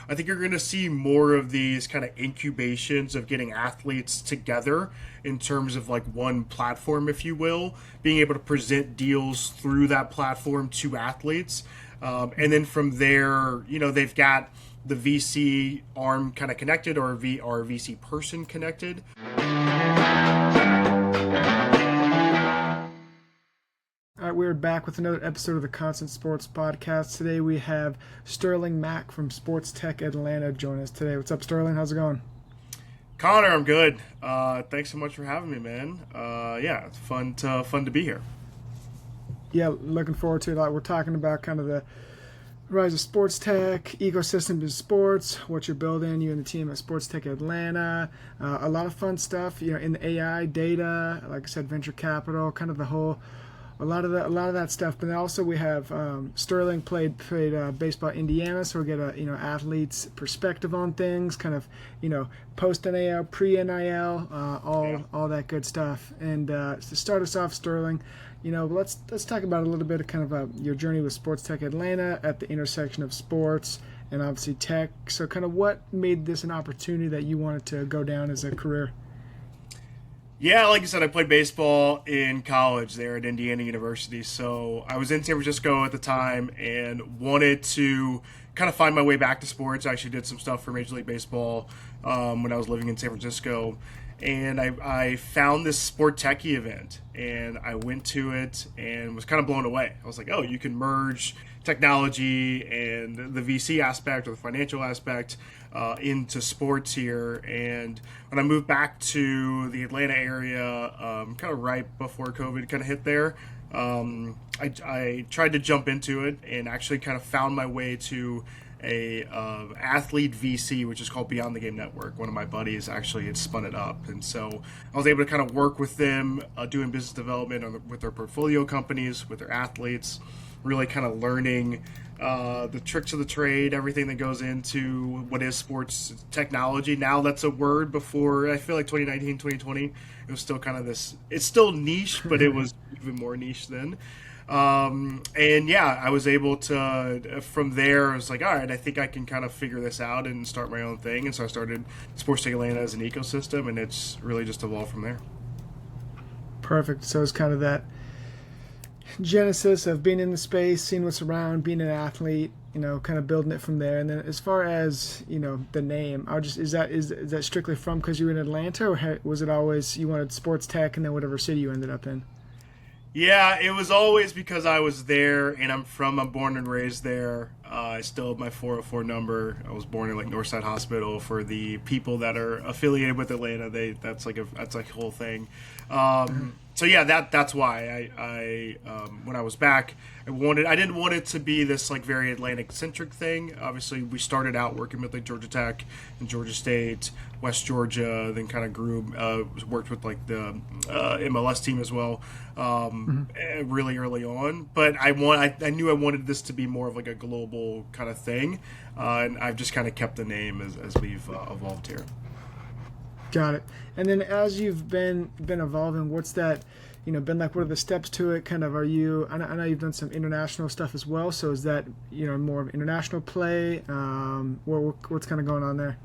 I think you're going to see more of these kind of incubations of getting athletes together in terms of like one platform, if you will, being able to present deals through that platform to athletes. And then from there, they've got the VC arm kind of connected, or VC person connected. All right, we're back with another episode of the Constant Sports Podcast. Today we have Sterling Mack from Sports Tech Atlanta join us today. What's up, Sterling? How's it going? Connor, I'm good. Thanks so much for having me, man. Yeah, it's fun to be here. Yeah, looking forward to it. We're talking about kind of the rise of sports tech, ecosystem in sports, what you're building, you and the team at Sports Tech Atlanta. A lot of fun stuff, in the AI, data, like I said, venture capital, kind of the whole. A lot of that stuff, but then also we have Sterling played baseball at Indiana, so we get a athlete's perspective on things, kind of post NIL, pre NIL, all that good stuff. And to start us off, Sterling, let's talk about a little bit of kind of your journey with Sports Tech Atlanta at the intersection of sports and obviously tech. So kind of what made this an opportunity that you wanted to go down as a career? Yeah, like you said, I played baseball in college there at Indiana University. So I was in San Francisco at the time and wanted to kind of find my way back to sports. I actually did some stuff for Major League Baseball when I was living in San Francisco. And I found this sport techie event, and I went to it and was kind of blown away. I was like, oh, you can merge technology and the VC aspect or the financial aspect into sports here. And when I moved back to the Atlanta area, kind of right before COVID kind of hit there, I tried to jump into it and actually kind of found my way to a athlete VC, which is called Beyond the Game Network. One of my buddies actually had spun it up, and so I was able to kind of work with them, doing business development with their portfolio companies, with their athletes, really kind of learning the tricks of the trade, everything that goes into what is sports technology. Now that's a word. Before, I feel like 2019, 2020, it was still kind of this, it's still niche, but it was even more niche then. And yeah, I was able to, from there, I was like, all right, I think I can kind of figure this out and start my own thing. And so I started Sports Tech Atlanta as an ecosystem, and it's really just evolved from there. Perfect. So it's kind of that genesis of being in the space, seeing what's around, being an athlete, kind of building it from there. And then as far as, the name, is that strictly from because you were in Atlanta, or was it always you wanted sports tech and then whatever city you ended up in? Yeah, it was always because I was there, and I'm born and raised there. I still have my 404 number. I was born in like Northside Hospital. For the people that are affiliated with Atlanta, that's like a whole thing. So yeah, that's why I when I was back, I didn't want it to be this like very Atlantic centric thing. Obviously, we started out working with like Georgia Tech and Georgia State, West Georgia, then kind of grew, worked with like the MLS team as well, really early on. But I knew I wanted this to be more of like a global kind of thing, and I've just kind of kept the name as we've evolved here. Got it. And then as you've been evolving, what's that, been like? What are the steps to it? Kind of, I know you've done some international stuff as well. So is that, more of international play? What's kind of going on there?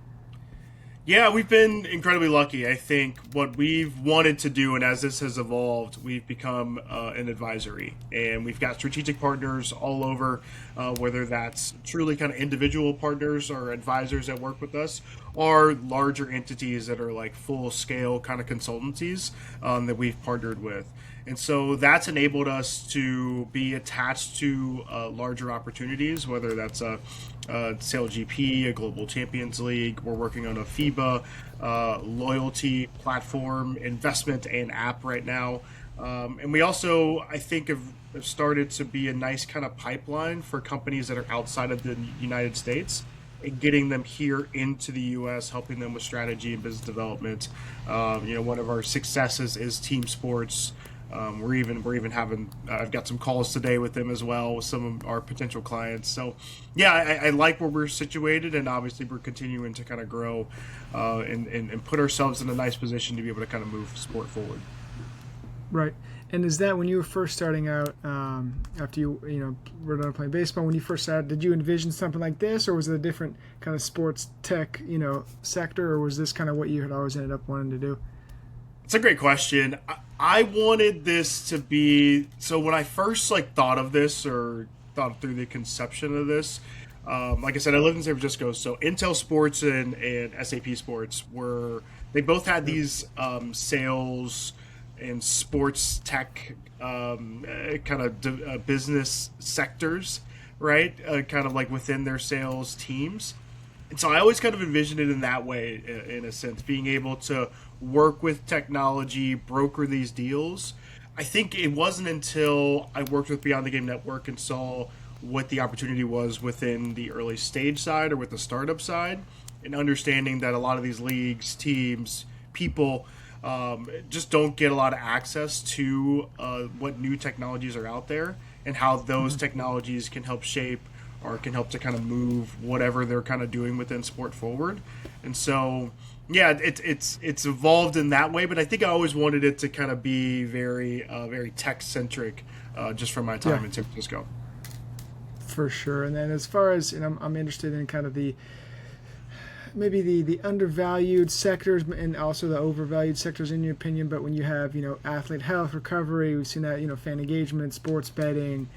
Yeah, we've been incredibly lucky. I think what we've wanted to do, and as this has evolved, we've become an advisory, and we've got strategic partners all over, whether that's truly kind of individual partners or advisors that work with us, or larger entities that are like full scale kind of consultancies that we've partnered with. And so that's enabled us to be attached to larger opportunities, whether that's a SailGP, a Global Champions League. We're working on a FIBA loyalty platform, investment, and app right now. And we also, I think, have started to be a nice kind of pipeline for companies that are outside of the United States and getting them here into the U.S., helping them with strategy and business development. One of our successes is team sports. We're even having, I've got some calls today with them as well, with some of our potential clients. So yeah, I like where we're situated, and obviously we're continuing to kind of grow and put ourselves in a nice position to be able to kind of move sport forward. Right. And is that when you were first starting out, after you were done playing baseball, when you first started, did you envision something like this, or was it a different kind of sports tech, sector, or was this kind of what you had always ended up wanting to do? It's a great question. I wanted this to be so when I first like thought of this or thought through the conception of this. Like I said, I lived in San Francisco, so Intel Sports and SAP Sports were they both had these sales and sports tech kind of business sectors, right? Kind of like within their sales teams. And so I always kind of envisioned it in that way, in a sense, being able to work with technology, broker these deals. I think it wasn't until I worked with Beyond the Game Network and saw what the opportunity was within the early stage side or with the startup side, and understanding that a lot of these leagues, teams, people just don't get a lot of access to what new technologies are out there and how those technologies can help shape or can help to kind of move whatever they're kind of doing within sport forward. And so, yeah, it's evolved in that way. But I think I always wanted it to kind of be very tech centric, just from my time Yeah, in San Francisco. for sure. And then as far as I'm interested in kind of the maybe the undervalued sectors and also the overvalued sectors in your opinion. But when you have athlete health, recovery, we've seen that fan engagement, sports betting,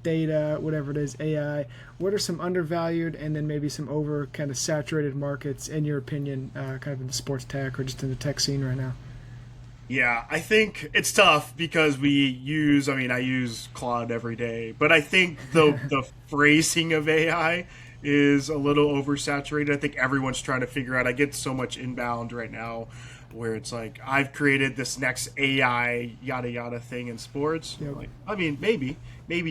data, whatever it is, AI. What are some undervalued and then maybe some over kind of saturated markets in your opinion, kind of in the sports tech or just in the tech scene right now? Yeah, I think it's tough because I mean, I use Claude every day, but I think the phrasing of AI is a little oversaturated. I think everyone's trying to figure out. I get so much inbound right now where it's like, I've created this next AI yada yada thing in sports. Yep. Like, I mean, maybe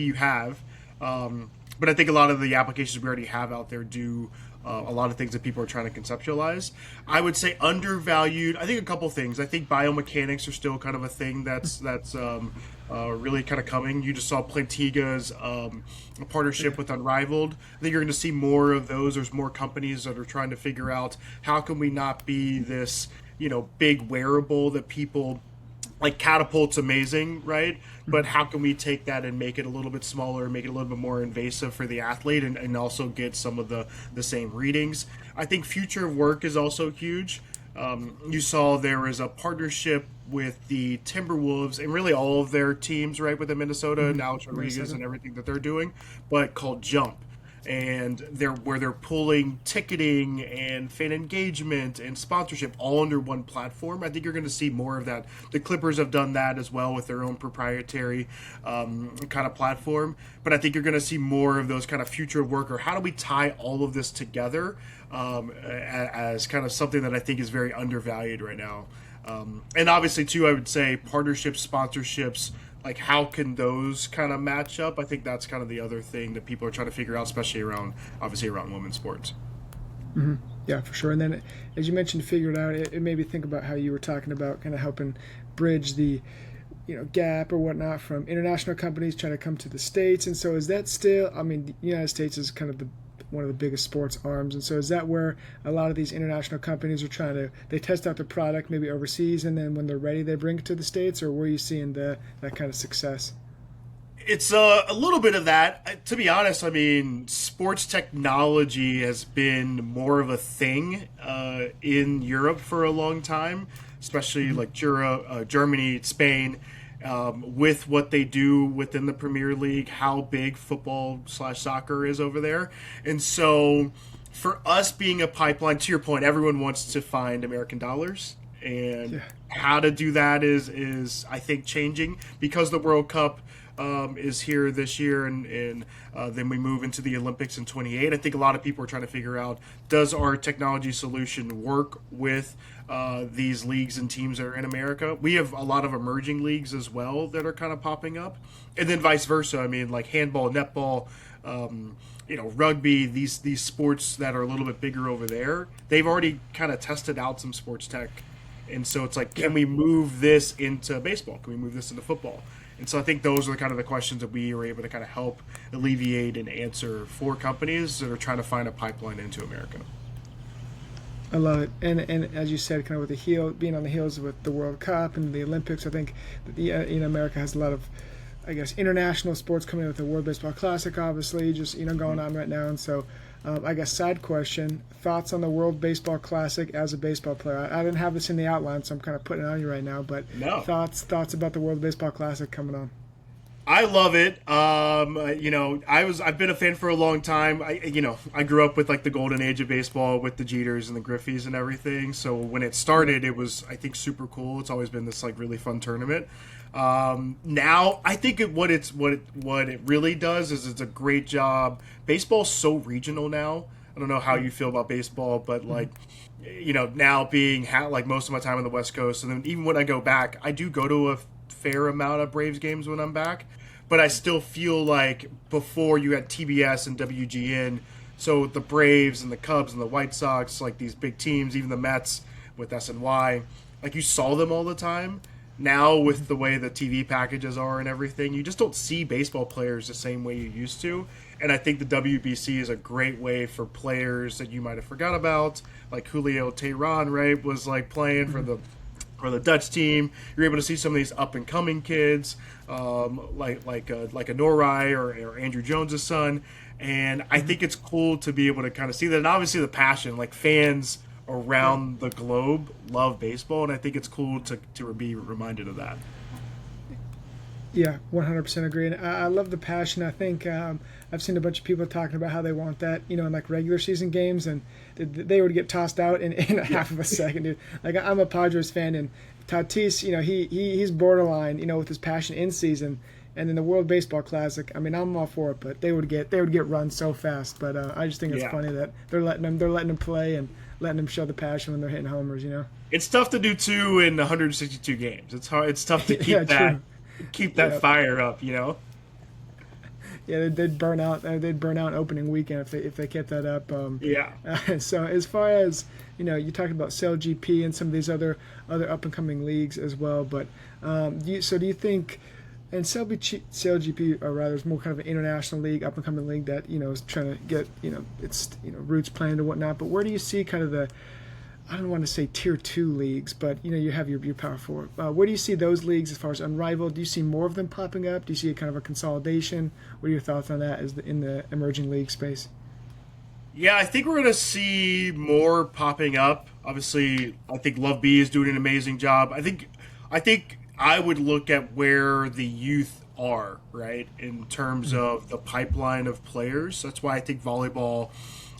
you have, but I think a lot of the applications we already have out there do a lot of things that people are trying to conceptualize. I would say undervalued. I think a couple things. I think biomechanics are still kind of a thing that's really kind of coming. You just saw Plantiga's partnership with Unrivaled. I think you're going to see more of those. There's more companies that are trying to figure out how can we not be this big wearable that people like. Catapult's amazing, right? But how can we take that and make it a little bit smaller, make it a little bit more invasive for the athlete, and also get some of the same readings? I think future of work is also huge. You saw there was a partnership with the Timberwolves and really all of their teams, right, with the Minnesota and Alex Rodriguez Minnesota. and everything that they're doing, but called Jump, and they're pulling ticketing and fan engagement and sponsorship all under one platform. I think you're going to see more of that. The Clippers have done that as well with their own proprietary kind of platform. But I think you're going to see more of those kind of future of work, or how do we tie all of this together as kind of something that I think is very undervalued right now. And obviously, too, I would say partnerships, sponsorships, like how can those kind of match up? I think that's kind of the other thing that people are trying to figure out, especially obviously around women's sports. Yeah, for sure. And then, as you mentioned, figure it out. It made me think about how you were talking about kind of helping bridge the, gap or whatnot from international companies trying to come to the states. And so, is that still? I mean, the United States is kind of one of the biggest sports arms. And so, is that where a lot of these international companies are trying to? They test out the product maybe overseas, and then when they're ready, they bring it to the states. Or where are you seeing that kind of success? It's a little bit of that. To be honest, I mean, sports technology has been more of a thing in Europe for a long time, especially like Germany, Spain, with what they do within the Premier League, how big football/soccer is over there. And so for us being a pipeline, to your point, everyone wants to find American dollars. And Yeah. how to do that is I think changing because the World Cup is here this year, and then we move into the Olympics in 28. I think a lot of people are trying to figure out, does our technology solution work with these leagues and teams that are in America? We have a lot of emerging leagues as well that are kind of popping up, and then vice versa. I mean, like handball, netball, rugby, these sports that are a little bit bigger over there, they've already kind of tested out some sports tech. And so it's like, can we move this into baseball? Can we move this into football? And so I think those are kind of the questions that we are able to kind of help alleviate and answer for companies that are trying to find a pipeline into America. I love it, and as you said, kind of with the heel being on the heels with the World Cup and the Olympics, I think that America has a lot of, I guess, international sports coming in with the World Baseball Classic, obviously, just going on right now, and so. I guess side question: thoughts on the World Baseball Classic as a baseball player? I didn't have this in the outline, so I'm kind of putting it on you right now. But No. thoughts about the World Baseball Classic coming on? I love it. I've been a fan for a long time. I grew up with like the golden age of baseball with the Jeters and the Griffeys and everything. So when it started, it was, I think, super cool. It's always been this like really fun tournament. Now I think what it really does is it's a great job. Baseball's so regional now. I don't know how you feel about baseball, but like, now being like most of my time on the West Coast, and then even when I go back, I do go to a fair amount of Braves games when I'm back, but I still feel like before you had TBS and WGN, so the Braves and the Cubs and the White Sox, like these big teams, even the Mets with SNY, like you saw them all the time. Now with the way the TV packages are and everything, you just don't see baseball players the same way you used to. And I think the WBC is a great way for players that you might have forgot about, like Julio Tehran, right, was like playing for the Dutch team. You're able to see some of these up and coming kids, like a Norai or Andrew Jones' son, and I think it's cool to be able to kind of see that. And obviously the passion, like fans around the globe love baseball, and I think it's cool to be reminded of that. Yeah, 100% agree. And I love the passion. I think I've seen a bunch of people talking about how they want that, in like regular season games, and they would get tossed out in a half of a second, dude. Like I'm a Padres fan, and Tatis, he's borderline, with his passion in season, and then the World Baseball Classic. I mean, I'm all for it, but they would get run so fast. But I just think it's funny that they're letting them play and letting them show the passion when they're hitting homers. It's tough to do two in 162 games. It's hard. It's tough to keep Yeah, that true. fire up. Yeah, they'd burn out. They'd burn out opening weekend if they kept that up. Yeah. So as far as you talked about Cell GP and some of these other up and coming leagues as well. But do you think? And Cell GP, or rather, is more kind of an international league, up and coming league that is trying to get its roots planted and whatnot. But where do you see kind of the, I don't want to say tier 2 leagues, but you have your Power 4. Where do you see those leagues as far as unrivaled? Do you see more of them popping up? Do you see a kind of a consolidation? What are your thoughts on that in the emerging league space? Yeah, I think we're going to see more popping up. Obviously, I think Love B is doing an amazing job. I think I would look at where the youth are, right, in terms of the pipeline of players. That's why I think volleyball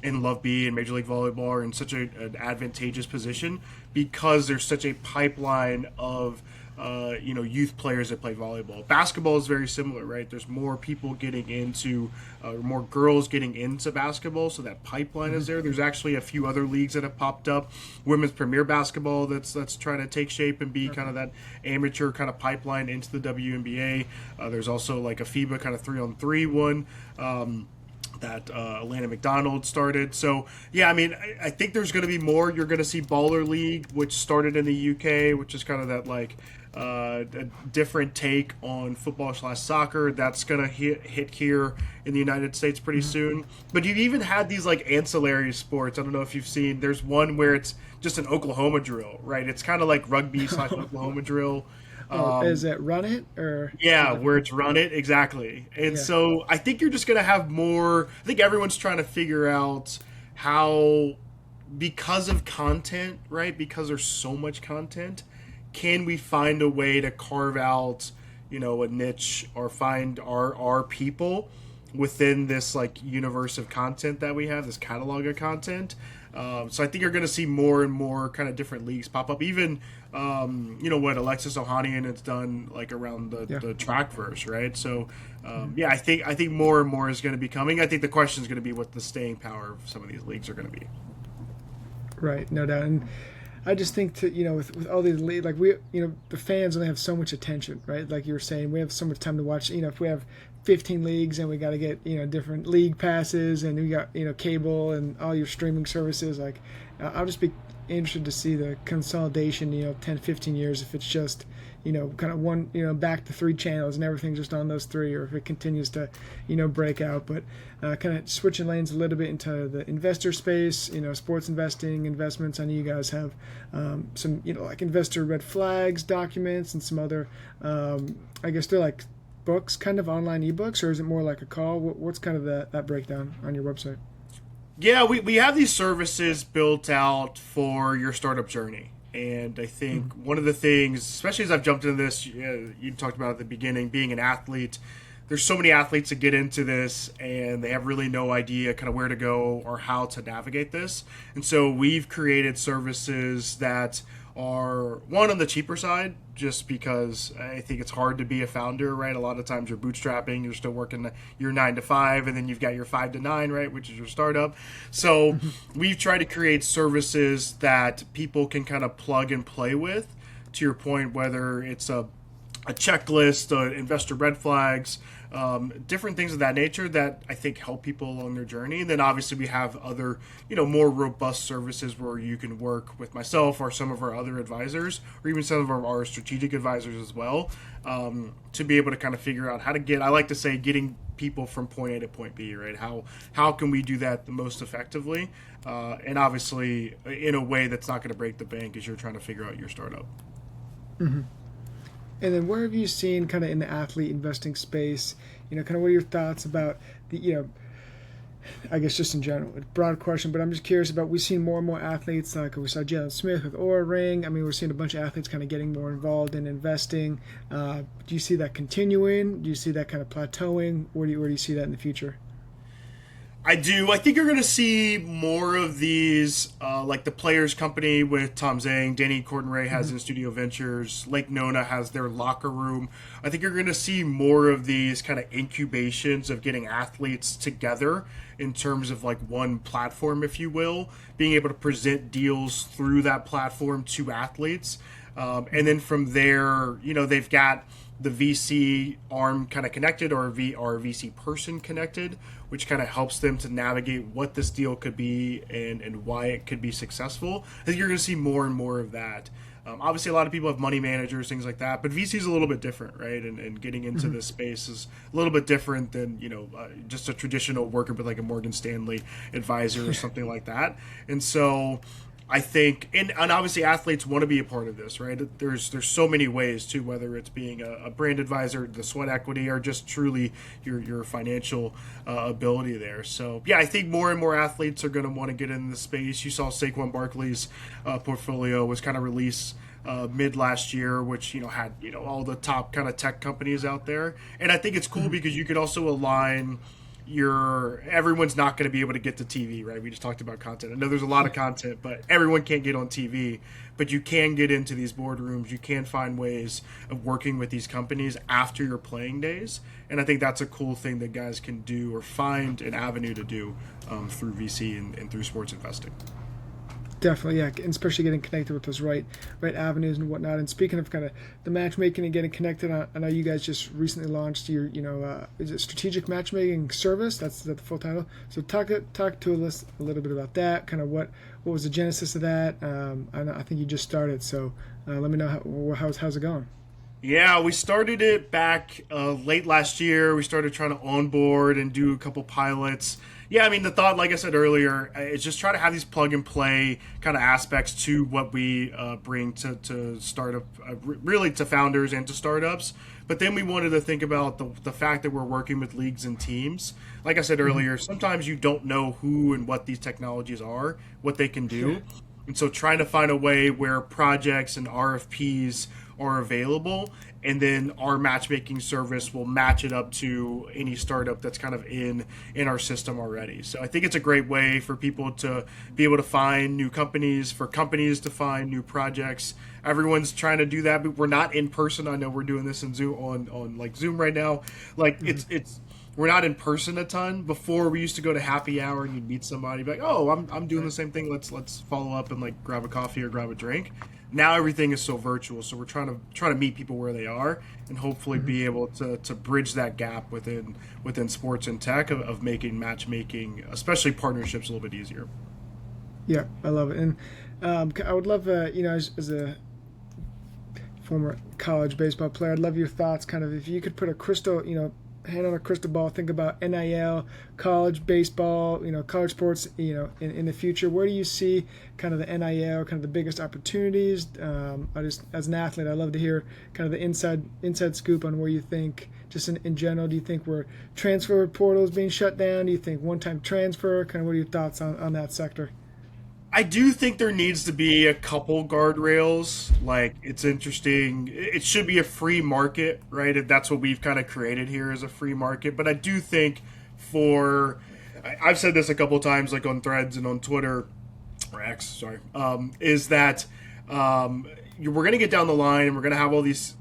and Love B and Major League Volleyball are in such an advantageous position, because there's such a pipeline of youth players that play volleyball. Basketball is very similar, right? There's more people getting into, more girls getting into basketball, so that pipeline is there. There's actually a few other leagues that have popped up. Women's Premier Basketball that's trying to take shape and be kind of that amateur kind of pipeline into the WNBA. There's also like a FIBA kind of 3-on-3 one. That Atlanta McDonald started. So, yeah, I mean, I think there's going to be more. You're going to see Baller League, which started in the UK, which is kind of that, like, a different take on football/soccer. That's going to hit here in the United States pretty soon. But you've even had these, like, ancillary sports. I don't know if you've seen. There's one where it's just an Oklahoma drill, right? It's kind of like rugby/Oklahoma drill. Is it Run It or? Yeah, where it's Run It, exactly. And so I think you're just going to have more. I think everyone's trying to figure out how, because of content, right? Because there's so much content, can we find a way to carve out, a niche, or find our people within this like universe of content that we have, this catalog of content. So I think you're going to see more and more kind of different leagues pop up. Even, what Alexis Ohanian has done, like around the track verse, right? So, I think more and more is going to be coming. I think the question is going to be what the staying power of some of these leagues are going to be. Right, no doubt. And I just think with all these leagues, like the fans only have so much attention, right? Like you were saying, we have so much time to watch. If we have 15 leagues, and we got to get different league passes, and we got cable and all your streaming services. Like, I'll just be interested to see the consolidation. 10, 15 years, if it's just kind of one, back to three channels and everything just on those three, or if it continues to, break out. But kind of switching lanes a little bit into the investor space, sports investing, investments. I know you guys have some, like investor red flags documents and some other, I guess they're like books, kind of online ebooks, or is it more like a call? What's kind of that breakdown on your website? Yeah, we have these services built out for your startup journey. And I think one of the things, especially as I've jumped into this, you talked about at the beginning, being an athlete, there's so many athletes that get into this and they have really no idea kind of where to go or how to navigate this. And so we've created services that are, one, on the cheaper side, just because I think it's hard to be a founder, right? A lot of times you're bootstrapping, you're still working your 9 to 5, and then you've got your 5 to 9, right, which is your startup. So we've tried to create services that people can kind of plug and play with, to your point, whether it's a checklist, investor red flags, different things of that nature that I think help people along their journey. And then obviously we have other, more robust services where you can work with myself or some of our other advisors, or even some of our strategic advisors as well, to be able to kind of figure out how to I like to say, getting people from point A to point B, right? How can we do that the most effectively? And obviously in a way that's not going to break the bank as you're trying to figure out your startup. Mm-hmm. And then where have you seen kind of in the athlete investing space, kind of what are your thoughts about the, I guess just in general, a broad question, but I'm just curious about, we've seen more and more athletes, like we saw Jalen Smith with Oura Ring. I mean, we're seeing a bunch of athletes kind of getting more involved in investing. Do you see that continuing? Do you see that kind of plateauing? Where do you see that in the future? I do. I think you're going to see more of these, like the Players Company with Tom Zhang, Danny Cordenray has in Studio Ventures, Lake Nona has their locker room. I think you're going to see more of these kind of incubations of getting athletes together in terms of like one platform, if you will, being able to present deals through that platform to athletes. And then from there, they've got the VC arm kind of connected, or VC person connected, which kind of helps them to navigate what this deal could be and why it could be successful. I think you're going to see more and more of that. Obviously, a lot of people have money managers, things like that, but VC is a little bit different, right? And getting into this space is a little bit different than, just a traditional worker with like a Morgan Stanley advisor or something like that. And so I think, and obviously athletes want to be a part of this, right? There's so many ways too, whether it's being a brand advisor, the sweat equity, or just truly your financial ability there. So yeah, I think more and more athletes are going to want to get in the space. You saw Saquon Barkley's portfolio was kind of released mid last year, which had all the top kind of tech companies out there, and I think it's cool because you could also align everyone's not going to be able to get to TV, right? We just talked about content. I know there's a lot of content, but everyone can't get on TV, but you can get into these boardrooms. You can find ways of working with these companies after your playing days. And I think that's a cool thing that guys can do, or find an avenue to do through VC and through sports investing. Definitely, yeah, and especially getting connected with those right avenues and whatnot. And speaking of kind of the matchmaking and getting connected, I know you guys just recently launched your, is it strategic matchmaking service? That's the full title. So talk to us a little bit about that. Kind of what was the genesis of that? I think you just started, so let me know how's it going. Yeah, we started it back late last year. We started trying to onboard and do a couple pilots. Yeah, I mean, the thought, like I said earlier, is just try to have these plug and play kind of aspects to what we bring to startup, really to founders and to startups. But then we wanted to think about the fact that we're working with leagues and teams. Like I said earlier, sometimes you don't know who and what these technologies are, what they can do. And so trying to find a way where projects and RFPs are available, and then our matchmaking service will match it up to any startup that's kind of in our system already. So I think it's a great way for people to be able to find new companies, for companies to find new projects. Everyone's trying to do that, but we're not in person. I know we're doing this in Zoom on like Zoom right now. Like it's we're not in person a ton. Before we used to go to happy hour and you'd meet somebody, be like, "Oh, I'm doing the same thing. Let's follow up and like grab a coffee or grab a drink." Now everything is so virtual, so we're trying to meet people where they are and hopefully be able to bridge that gap within sports and tech of making matchmaking, especially partnerships, a little bit easier. Yeah, I love it, and I would love, as a former college baseball player, I'd love your thoughts. Kind of, if you could put a crystal, hand on a crystal ball, think about NIL, college baseball, college sports, in the future. Where do you see kind of the NIL, kind of the biggest opportunities? I just, as an athlete, I love to hear kind of the inside scoop on where you think, just in general, do you think we're transfer portals being shut down? Do you think one-time transfer? Kind of, what are your thoughts on that sector? I do think there needs to be a couple guardrails. Like, it's interesting. It should be a free market, right? That's what we've kind of created here as a free market. But I do think I've said this a couple times, like on Threads and on Twitter, or X, sorry, is that we're going to get down the line and we're going to have all these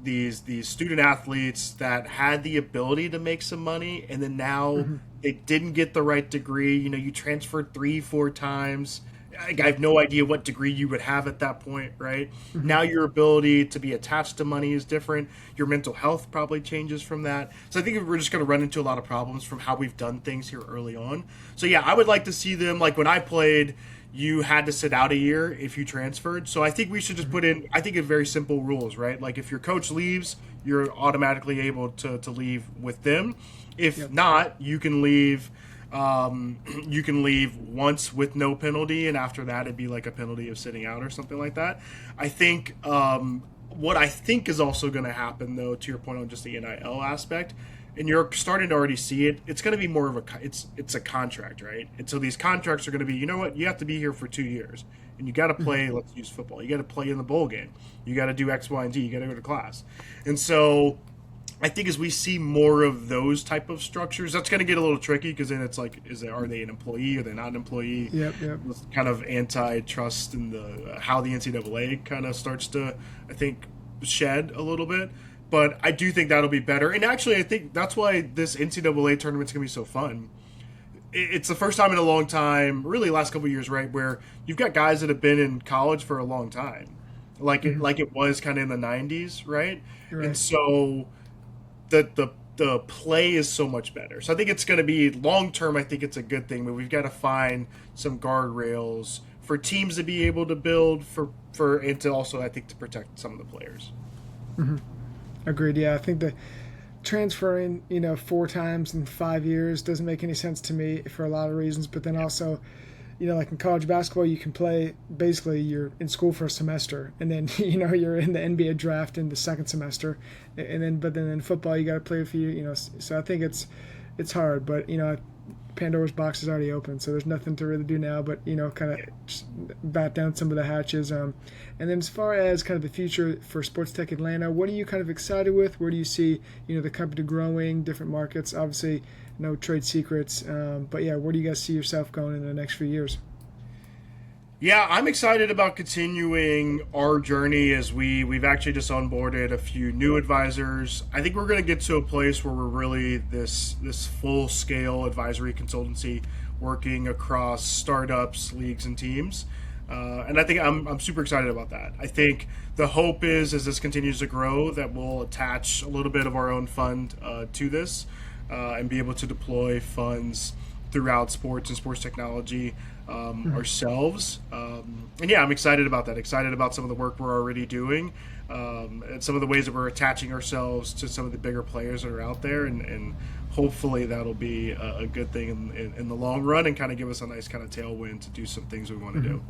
student athletes that had the ability to make some money, and then now they didn't get the right degree. You transferred 3-4 times. I have no idea what degree you would have at that point, right? Now your ability to be attached to money is different. Your mental health probably changes from that. So I think we're just going to run into a lot of problems from how we've done things here early on. So yeah, I would like to see them, like when I played, you had to sit out a year if you transferred. So I think we should just put in, I think, a very simple rules, right? Like if your coach leaves, you're automatically able to leave with them. If not, you can leave once with no penalty, and after that it'd be like a penalty of sitting out or something like that. I think what I think is also going to happen, though, to your point on just the NIL aspect, and you're starting to already see it, it's going to be more of it's a contract, right? And so these contracts are going to be, you have to be here for 2 years, and you got to play, let's use football, you got to play in the bowl game, you got to do X, Y, and Z, you got to go to class. And so I think as we see more of those type of structures, that's going to get a little tricky, because then it's like, are they an employee? Are they not an employee? Yep. With kind of antitrust and how the NCAA kind of starts to, I think, shed a little bit. But I do think that'll be better. And actually, I think that's why this NCAA tournament's going to be so fun. It's the first time in a long time, really last couple of years, right, where you've got guys that have been in college for a long time. Like it was kind of in the 90s, right? And so the play is so much better. So I think it's going to be long term. I think it's a good thing, but we've got to find some guardrails for teams to be able to build and to also, I think, to protect some of the players. Agreed. Yeah, I think the transferring 4 times in 5 years doesn't make any sense to me for a lot of reasons. But then also, like in college basketball, you can play, basically you're in school for a semester, and then you're in the NBA draft in the second semester, and then in football you got to play a few. So I think it's hard, but Pandora's box is already open, so there's nothing to really do now but kind of just bat down some of the hatches. And then as far as kind of the future for Sports Tech Atlanta, what are you kind of excited with? Where do you see the company growing, different markets? Obviously, no trade secrets, but yeah, where do you guys see yourself going in the next few years? Yeah, I'm excited about continuing our journey as we've actually just onboarded a few new advisors. I think we're going to get to a place where we're really this full scale advisory consultancy working across startups, leagues, and teams. And I think I'm super excited about that. I think the hope is, as this continues to grow, that we'll attach a little bit of our own fund to this and be able to deploy funds throughout sports and sports technology ourselves. And yeah, I'm excited about that. Excited about some of the work we're already doing, and some of the ways that we're attaching ourselves to some of the bigger players that are out there, and hopefully that'll be a good thing in the long run, and kind of give us a nice kind of tailwind to do some things we want to do.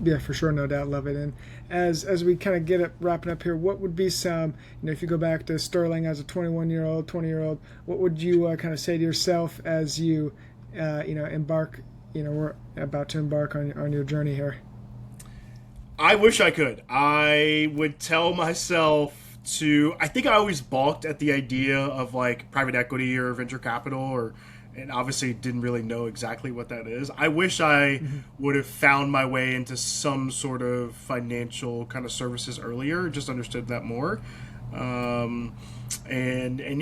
Yeah, for sure, no doubt, love it. And as we kind of get it wrapping up here, what would be some, if you go back to Sterling as a 21-year-old, 20-year-old, what would you kind of say to yourself as you, embark? We're about to embark on your journey here. I wish I could. I would tell myself I think I always balked at the idea of like private equity or venture capital, and obviously didn't really know exactly what that is. I wish I would have found my way into some sort of financial kind of services earlier, just understood that more. And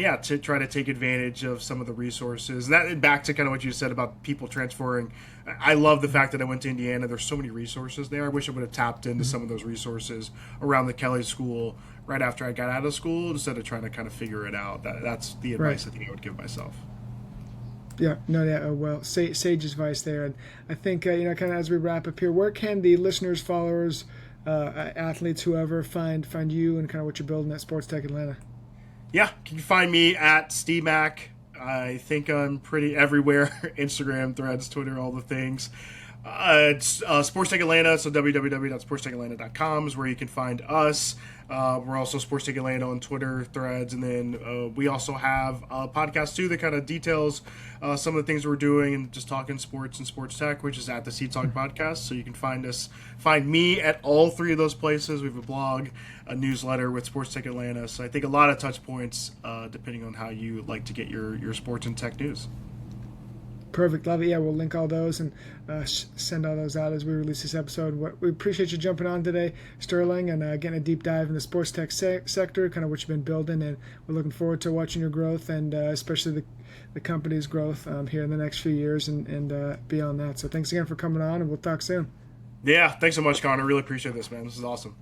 yeah, to try to take advantage of some of the resources. And that, back to kind of what you said about people transferring. I love the fact that I went to Indiana. There's so many resources there. I wish I would have tapped into some of those resources around the Kelly School right after I got out of school, instead of trying to kind of figure it out. That's the advice Right. I think I would give myself. Yeah, no, yeah, well, sage advice there. And I think, kind of as we wrap up here, where can the listeners, followers, athletes, whoever, find you and kind of what you're building at Sports Tech Atlanta? Yeah, you can find me at Steve Mack. I think I'm pretty everywhere: Instagram, Threads, Twitter, all the things. It's Sports Tech Atlanta, so www.sportstechatlanta.com is where you can find us. We're also Sports Tech Atlanta on Twitter, Threads, and then we also have a podcast too that kind of details some of the things we're doing and just talking sports and sports tech, which is at the Sea Talk Podcast. So you can find me at all three of those places. We have a blog, a newsletter with Sports Tech Atlanta. So I think a lot of touch points depending on how you like to get your sports and tech news. Perfect, love it. Yeah, we'll link all those and send all those out as we release this episode. We appreciate you jumping on today, Sterling, and getting a deep dive in the sports tech sector, kind of what you've been building, and we're looking forward to watching your growth and especially the company's growth here in the next few years and beyond that. So thanks again for coming on, and we'll talk soon. Yeah, thanks so much, Connor. Really appreciate this, man. This is awesome.